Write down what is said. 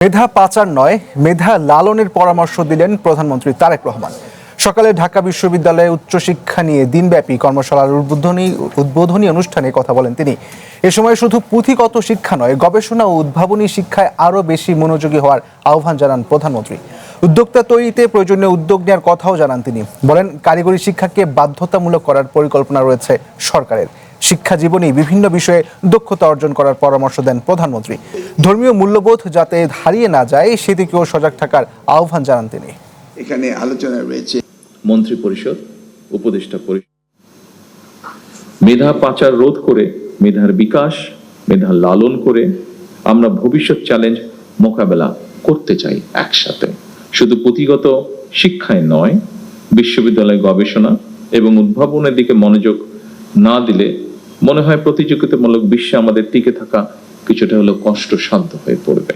মেধা পাচার নয়, মেধা লালনের পরামর্শ দিলেন প্রধানমন্ত্রী তারেক রহমান। সকালে ঢাকা বিশ্ববিদ্যালয়ে উচ্চশিক্ষা নিয়ে দিনব্যাপী কর্মশালার উদ্বোধনী অনুষ্ঠানে কথা বলেন তিনি। এ সময় শুধু পুঁথিগত শিক্ষা নয়, গবেষণা ও উদ্ভাবনী শিক্ষায় আরও বেশি মনোযোগী হওয়ার আহ্বান জানান প্রধানমন্ত্রী। উদ্যোক্তা তৈরিতে প্রয়োজনীয় উদ্যোগ নেওয়ার কথাও জানান তিনি। বলেন, কারিগরি শিক্ষাকে বাধ্যতামূলক করার পরিকল্পনা রয়েছে সরকারের। শিক্ষা জীবনে বিভিন্ন বিষয়ে দক্ষতা অর্জন করার পরামর্শ দেন প্রধানমন্ত্রী। ধর্মীয় মূল্যবোধ যাতে হারিয়ে না যায় সেদিকেও সজাগ থাকার আহ্বান জানান তিনি। এখানে আলোচনা রয়েছে মন্ত্রী পরিষদ, উপদেষ্টা পরিষদ। মেধা পাচার রোধ করে মেধার বিকাশ, মেধা লালন করে আমরা ভবিষ্যৎ চ্যালেঞ্জ মোকাবেলা করতে চাই একসাথে। শুধু পুঁথিগত শিক্ষায় নয়, বিশ্ববিদ্যালয় গবেষণা এবং উদ্ভাবনের দিকে মনোযোগ না দিলে মনে হয় প্রতিযোগিতামূলক বিশ্বে আমাদের টিকে থাকা কিছুটা হলেও কষ্টসাধ্য হয়ে পড়বে।